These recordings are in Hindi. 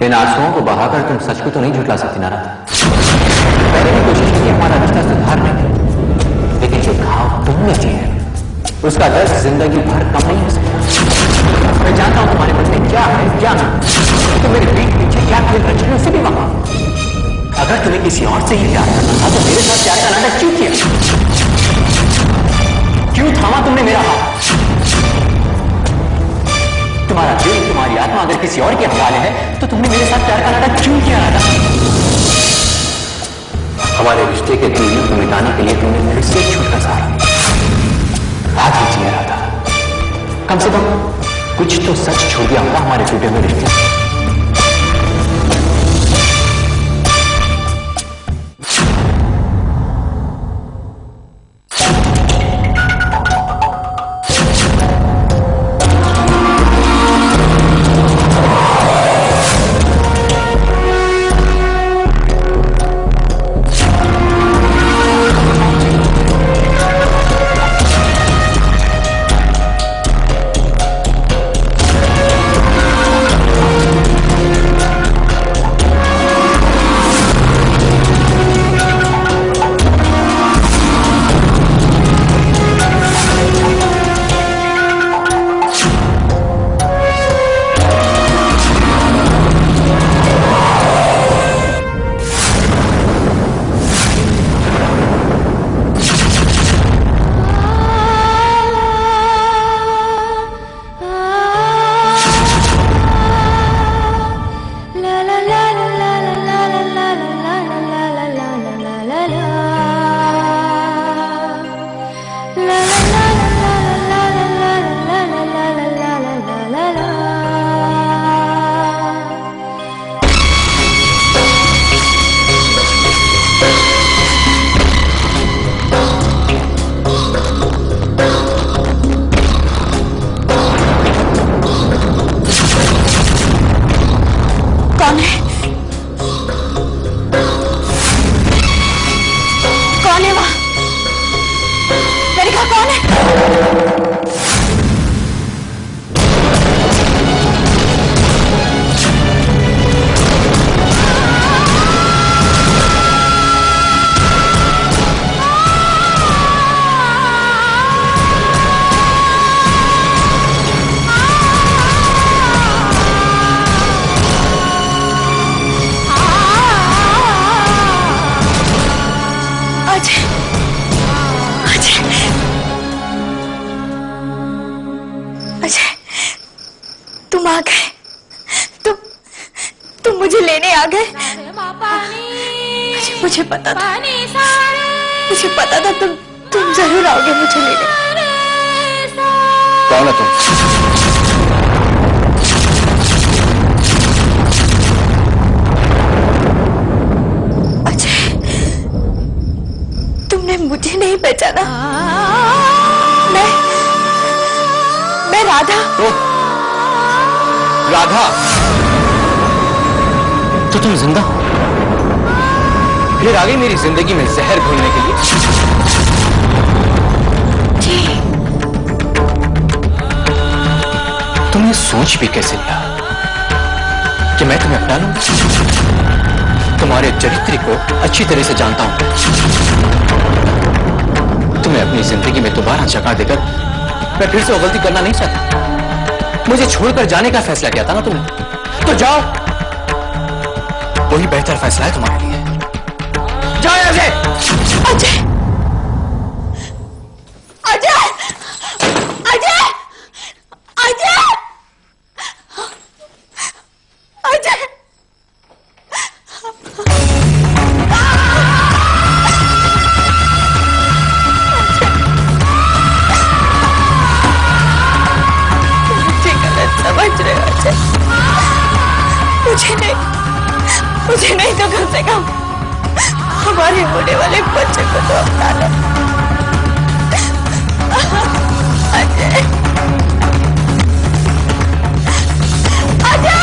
इन आंसुओं को बहाकर तुम सच को तो नहीं झुठला सकती ना राधा। पहले भी कोशिश की हमारा रिश्ता सुधारने की, लेकिन जो घाव तुमने किया है उसका दर्द जिंदगी भर कम नहीं हो सकता। मैं जानता हूं तुम्हारे मन में क्या है क्या नहीं, तो मेरे पीठ पीछे क्या खेल रहे हैं उसे भी वहां। अगर तुम्हें किसी और से ही प्यार करना था तो मेरे साथ प्यार का नाटक क्यों किया? क्यों थामा तुमने मेरा हाथ? तुम्हारा दिल, तुम्हारी आत्मा अगर किसी और के हवाले है तो तुमने मेरे साथ प्यार का नाटक क्यों किया राधा? हमारे रिश्ते के दूरियों को मिटाने के लिए तुमने फिर से एक झूठ का सहारा लिया। हाथ लीजिए राधा, कम से कम कुछ तो सच छोड़ दिया होगा हमारे टूटे हुए रिश्ते। मुझे पता था तुम जरूर आओगे मुझे लेने। कौन है तुम? अजय, तुमने मुझे नहीं पहचाना? मैं राधा। राधा? तो तुम जिंदा हो? फिर आ गई मेरी जिंदगी में जहर घोलने के लिए? जी। तुमने सोच भी कैसे लिया कि मैं तुम्हें अपना लूंगा? तुम्हारे चरित्र को अच्छी तरह से जानता हूं। तुम्हें अपनी जिंदगी में दोबारा जगह देकर मैं फिर से वो गलती करना नहीं चाहता। मुझे छोड़कर जाने का फैसला किया था ना तुमने, तो जाओ, वही बेहतर फैसला है तुम्हारे लिए। जाओ अजय। अजय, अजय, अजय, अजय, अजय। मुझे गलत समझ रहे हो अजय। मुझे नहीं तो कम से कम हमारे होने वाले बच्चे को तो अपना लो अजय। अजय!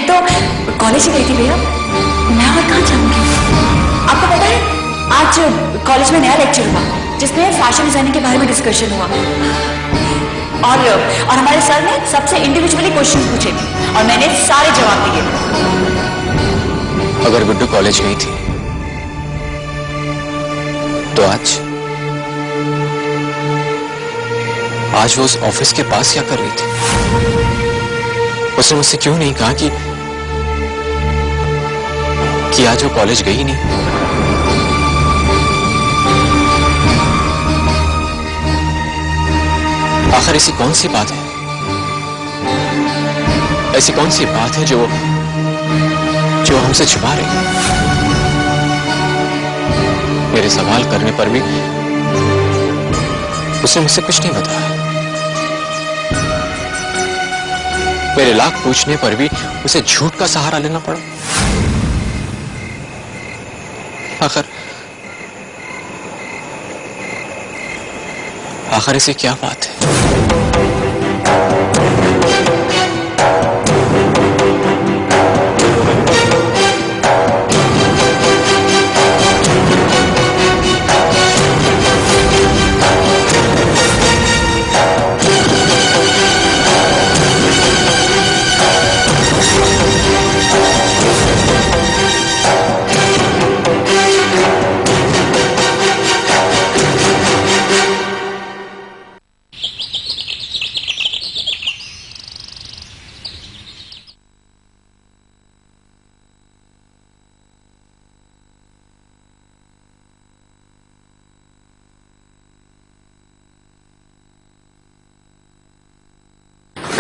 मैं तो कॉलेज ही गई थी भैया, मैं और कहाँ जाऊंगी। आपको पता है आज कॉलेज में नया लेक्चर हुआ जिसमें फैशन डिजाइनिंग के बारे में डिस्कशन हुआ और हमारे सर ने सबसे इंडिविजुअली क्वेश्चन पूछे और मैंने सारे जवाब दिए। अगर गुड्डू कॉलेज गई थी तो आज वो उस ऑफिस के पास क्या कर रही थी? उसने मुझसे क्यों नहीं कहा कि आज वो कॉलेज गई नहीं? आखिर ऐसी कौन सी बात है, ऐसी कौन सी बात है जो हमसे छुपा रही है? मेरे सवाल करने पर भी उसने मुझसे कुछ नहीं बताया। मेरे लाख पूछने पर भी उसे झूठ का सहारा लेना पड़ा। आखिर ऐसी क्या बात है?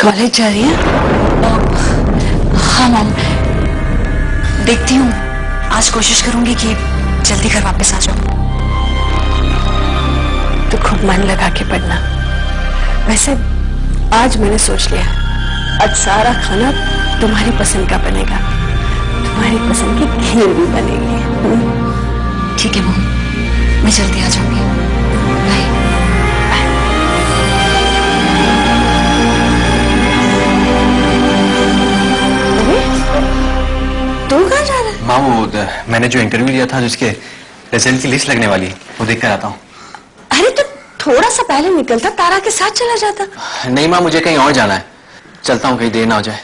कॉलेज जा रही है? हाँ मॉम, देखती हूँ। आज कोशिश करूंगी कि जल्दी घर वापस आ जाऊं। तो खूब मन लगा के पढ़ना। वैसे आज मैंने सोच लिया आज सारा खाना तुम्हारी पसंद का बनेगा, तुम्हारी पसंद की खीर भी बनेगी। ठीक है मॉम, मैं जल्दी आ जाऊंगी। बाय। तू कहाँ जा रहा है? माँ वो मैंने जो इंटरव्यू लिया था जिसके रिजल्ट की लिस्ट लगने वाली है वो देख कर आता हूँ। अरे तो थोड़ा सा पहले निकलता, तारा के साथ चला जाता। नहीं माँ, मुझे कहीं और जाना है, चलता हूँ, कहीं देर ना हो जाए।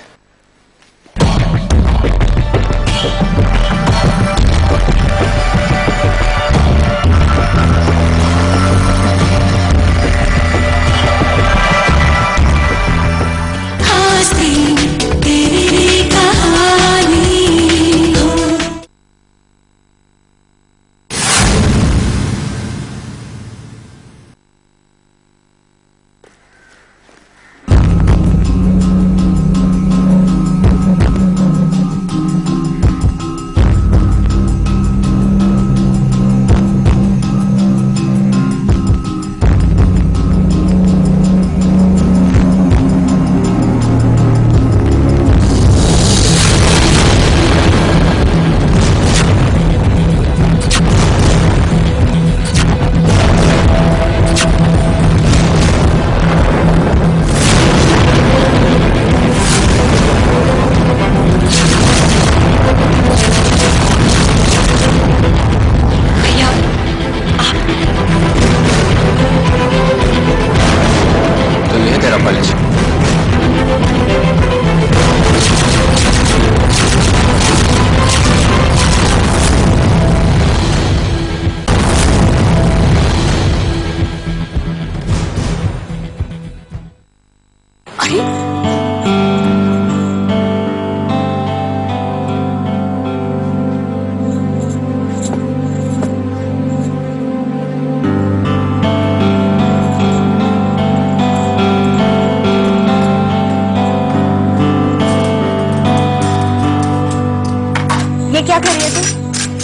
क्या कर रही है तुम?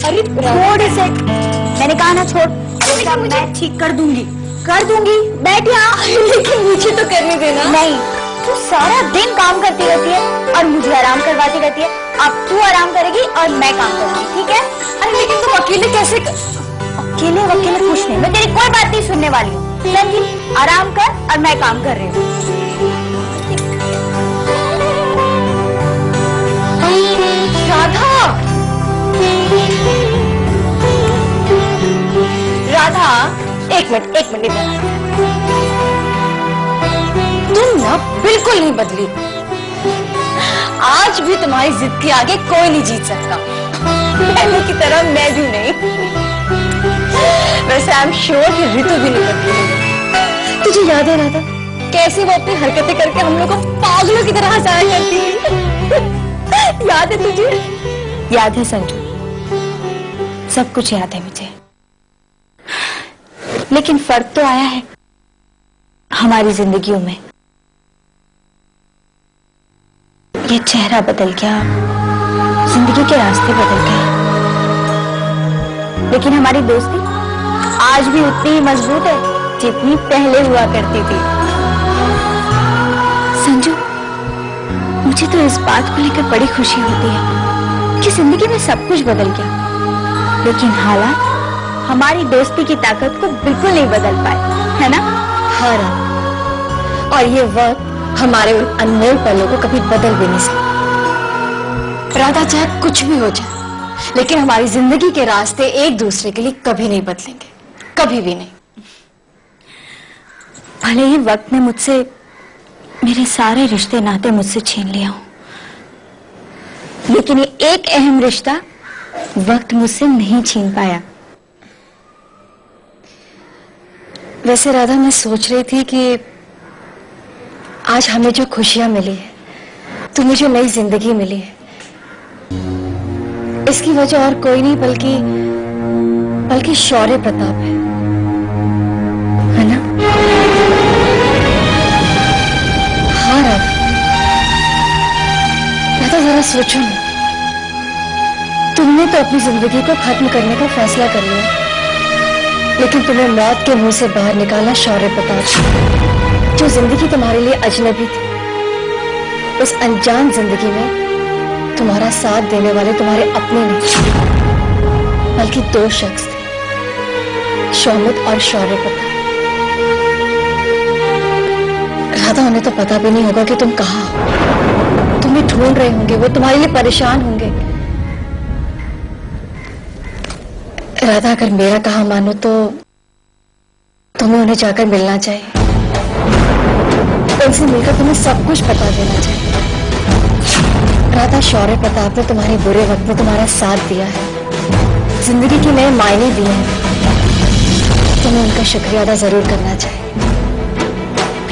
अरे छोड़ इसे, मैंने कहा ना छोड़। मैं ठीक कर दूंगी, बैठ यहाँ। लेकिन मुझे तो करने देना। नहीं, तू सारा दिन काम करती रहती है और मुझे आराम करवाती रहती है। अब तू आराम करेगी और मैं काम करूंगी, ठीक है? अरे लेकिन तुम अकेले कैसे अकेले कुछ नहीं, मैं तेरी कोई बात नहीं सुनने वाली हूँ। चल आराम कर और मैं काम कर रही हूँ। एक मिनट इधर। तुम ना बिल्कुल नहीं बदली। आज भी तुम्हारी जिद के आगे कोई नहीं जीत सकता। पहले की तरह मैं भी नहीं। वैसे आई एम श्योर कि ऋतु भी नहीं बदली। तुझे याद है राधा, कैसे वो अपनी हरकतें करके हम लोग को पागलों की तरह हंसाया करती है? याद है तुझे? याद है संजू, सब कुछ याद है मुझे। लेकिन फर्क तो आया है हमारी जिंदगियों में। ये चेहरा बदल गया, जिंदगी के रास्ते बदल गए, लेकिन हमारी दोस्ती आज भी उतनी ही मजबूत है जितनी पहले हुआ करती थी। संजू, मुझे तो इस बात को लेकर बड़ी खुशी होती है कि जिंदगी में सब कुछ बदल गया, लेकिन हालात हमारी दोस्ती की ताकत को बिल्कुल नहीं बदल पाए, है ना? हाँ, और ये वक्त हमारे उन अनमोल पलों को कभी बदल भी नहीं सकता। राधा, चाहे कुछ भी हो जाए, लेकिन हमारी जिंदगी के रास्ते एक दूसरे के लिए कभी नहीं बदलेंगे, कभी भी नहीं। भले ही वक्त ने मुझसे मेरे सारे रिश्ते नाते मुझसे छीन लिया हो, लेकिन ये एक अहम रिश्ता वक्त मुझसे नहीं छीन पाया। वैसे राधा, मैं सोच रही थी कि आज हमें जो खुशियां मिली है, तुम्हें जो नई जिंदगी मिली है, इसकी वजह और कोई नहीं बल्कि शौर्य प्रताप है ना? हाँ राधा, जरा सोचो ना, तुमने तो अपनी जिंदगी को खत्म करने का फैसला कर लिया, लेकिन तुम्हें मौत के मुंह से बाहर निकाला शौर्य प्रताप, जो जिंदगी तुम्हारे लिए अजनबी थी। उस अनजान जिंदगी में तुम्हारा साथ देने वाले तुम्हारे अपने नहीं, बल्कि दो शख्स थे, शौमित और शौर्य प्रताप। राधा, उन्हें तो पता भी नहीं होगा कि तुम कहाँ हो, तुम्हें ढूंढ रहे होंगे, वो तुम्हारे लिए परेशान होंगे। राधा, अगर मेरा कहा मानो तो तुम्हें उन्हें जाकर मिलना चाहिए, उनसे मिलकर तुम्हें सब कुछ बता देना चाहिए। राधा, शौर्य प्रताप ने तुम्हारे बुरे वक्त में तुम्हारा साथ दिया है, जिंदगी के नए मायने दिए हैं, तुम्हें उनका शुक्रिया अदा जरूर करना चाहिए,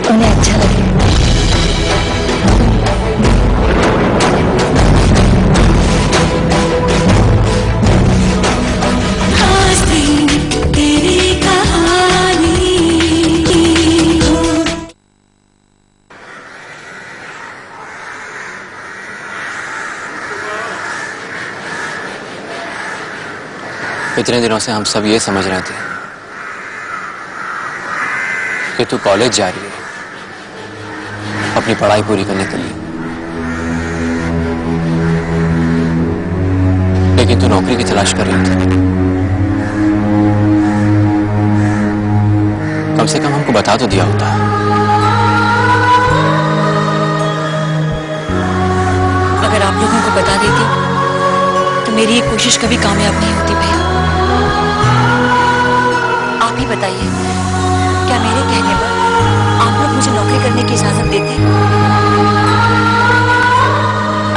उन्हें अच्छा लगे। इतने दिनों से हम सब ये समझ रहे थे कि तू कॉलेज जा रही है अपनी पढ़ाई पूरी करने के लिए, लेकिन तू नौकरी की तलाश कर रही थी। कम से कम हमको बता तो दिया होता। अगर आप लोगों को बता देती तो मेरी ये कोशिश कभी कामयाब नहीं होती भैया। आप ही बताइए, क्या मेरे कहने पर आप लोग मुझे नौकरी करने की इजाजत देते?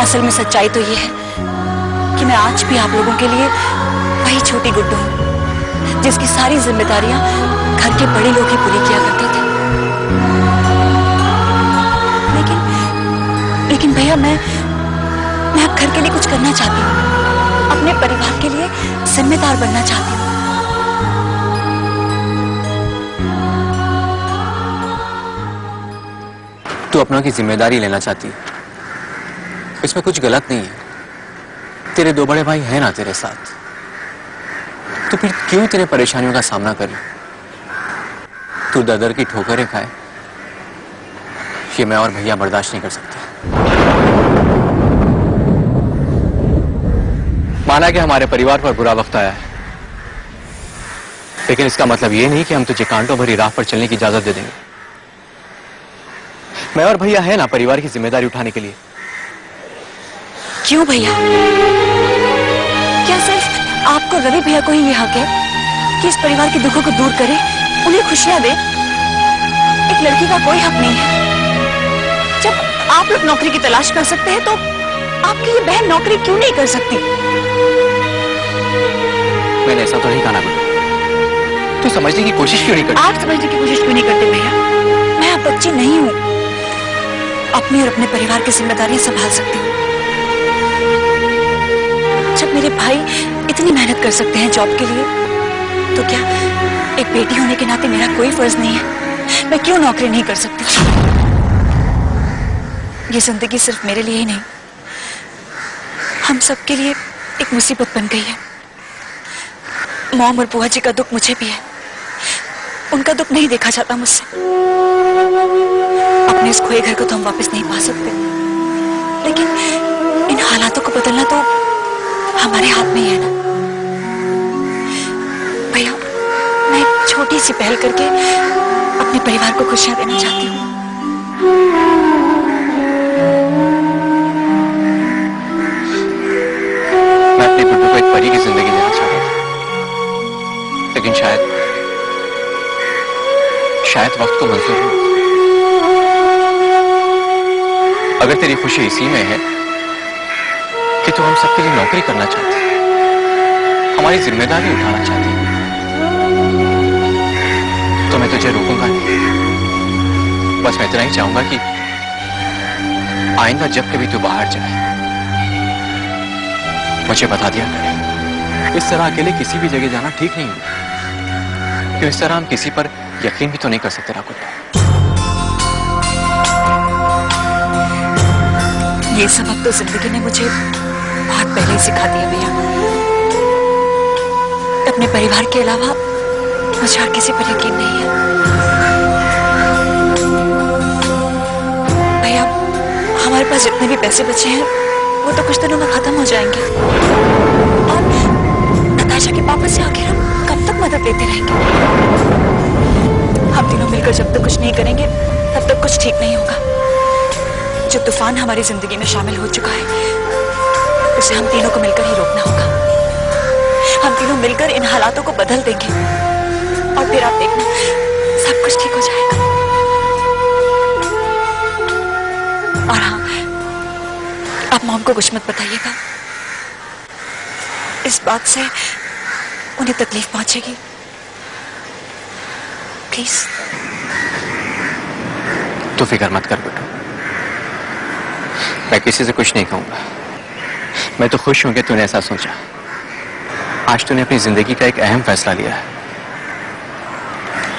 असल में सच्चाई तो ये है कि मैं आज भी आप लोगों के लिए वही छोटी गुड्डू हूं, जिसकी सारी जिम्मेदारियां घर के बड़े लोग ही पूरी किया करते थे। लेकिन भैया, मैं अब घर के लिए कुछ करना चाहती हूँ, अपने परिवार के लिए जिम्मेदार बनना चाहती हूँ। तू अपनों की जिम्मेदारी लेना चाहती है, इसमें कुछ गलत नहीं है। तेरे दो बड़े भाई हैं ना तेरे साथ, तो फिर क्यों तेरे परेशानियों का सामना करे? तू दर की ठोकरें खाए, ये मैं और भैया बर्दाश्त नहीं कर सकते। माना कि हमारे परिवार पर बुरा वक्त आया है, लेकिन इसका मतलब ये नहीं कि हम तुझे कांटों भरी राह पर चलने की इजाजत दे देंगे। मैं और भैया है ना परिवार की जिम्मेदारी उठाने के लिए। क्यों भैया? क्या सिर्फ आपको रवि भैया को ही ये हक है कि इस परिवार के दुखों को दूर करे, उन्हें खुशियां दे। एक लड़की का कोई हक नहीं है। जब आप लोग नौकरी की तलाश कर सकते हैं तो आपकी ये बहन नौकरी क्यों नहीं कर सकती? मैंने ऐसा तो नहीं कहा ना गुड्डू। तू समझने की कोशिश क्यों नहीं करती? आप समझने की कोशिश क्यों नहीं करते भैया? मैं अब बच्ची नहीं हूं, अपनी और अपने परिवार की जिम्मेदारियां संभाल सकती हूँ। जब मेरे भाई इतनी मेहनत कर सकते हैं जॉब के लिए, तो क्या एक बेटी होने के नाते मेरा कोई फर्ज नहीं है? मैं क्यों नौकरी नहीं कर सकती? ये जिंदगी सिर्फ मेरे लिए ही नहीं, हम सबके लिए एक मुसीबत बन गई है। मॉम और बुआ जी का दुख मुझे भी है, उनका दुख नहीं देखा जाता मुझसे। अपने इस खोए घर को तो हम वापस नहीं पा सकते, लेकिन इन हालातों को बदलना तो हमारे हाथ में ही है ना। भैया, मैं एक छोटी सी पहल करके अपने परिवार को खुशियां देना चाहती हूँ। मैं अपने गुड्डू को एक परी की जिंदगी देना चाहता था, लेकिन शायद वक्त को मंजूर नहीं। अगर तेरी खुशी इसी में है कि तू हम सबके लिए नौकरी करना चाहती है, हमारी जिम्मेदारी उठाना चाहती है, तो मैं तुझे रोकूंगा नहीं। बस मैं इतना ही चाहूंगा कि आइंदा जब कभी तू बाहर जाए मुझे बता दिया करे। इस तरह अकेले किसी भी जगह जाना ठीक नहीं है, क्यों इस तरह हम किसी पर यकीन भी तो नहीं कर सकते ना गुड्डू। ये सबक तो जिंदगी ने मुझे बहुत पहले ही सिखा दिया भैया। अपने परिवार के अलावा मुझे और किसी पर यकीन नहीं है। भैया, हमारे पास जितने भी पैसे बचे हैं वो तो कुछ दिनों में खत्म हो जाएंगे, और नताशा के पापा से आखिर हम कब तक मदद लेते रहेंगे? हम तीनों मिलकर जब तक कुछ नहीं करेंगे तब तक कुछ ठीक नहीं होगा। जो तूफान हमारी जिंदगी में शामिल हो चुका है उसे हम तीनों को मिलकर ही रोकना होगा। हम तीनों मिलकर इन हालातों को बदल देंगे और फिर आप देखना सब कुछ ठीक हो जाएगा। और हाँ, आप मॉम को कुछ मत बताइएगा, इस बात से उन्हें तकलीफ पहुंचेगी, प्लीज। तू फिक्र मत कर बेटा, मैं किसी से कुछ नहीं कहूंगा। मैं तो खुश हूं कि तूने ऐसा सोचा। आज तूने अपनी जिंदगी का एक अहम फैसला लिया है,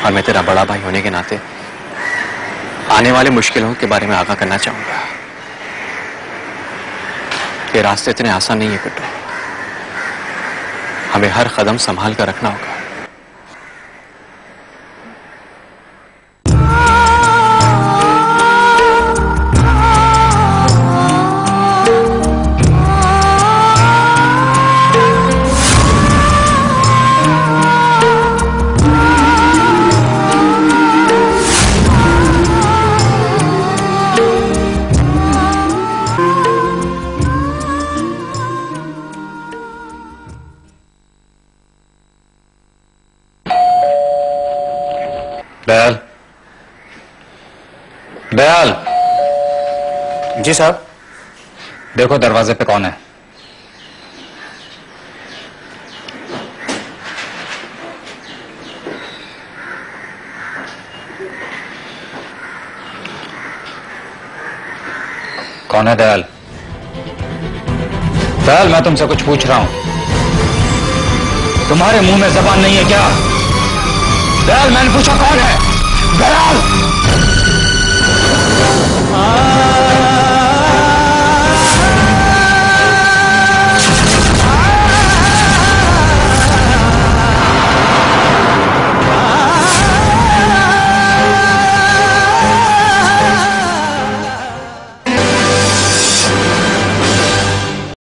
और मैं तेरा बड़ा भाई होने के नाते आने वाले मुश्किलों के बारे में आगाह करना चाहूंगा। ये रास्ते इतने आसान नहीं है बेटा, हमें हर कदम संभाल कर रखना होगा। दयाल, दयाल। जी साहब। देखो दरवाजे पे कौन है। कौन है दयाल? दयाल, मैं तुमसे कुछ पूछ रहा हूं, तुम्हारे मुंह में जबान नहीं है क्या? दयाल, मैंने पूछा कौन है? दयाल।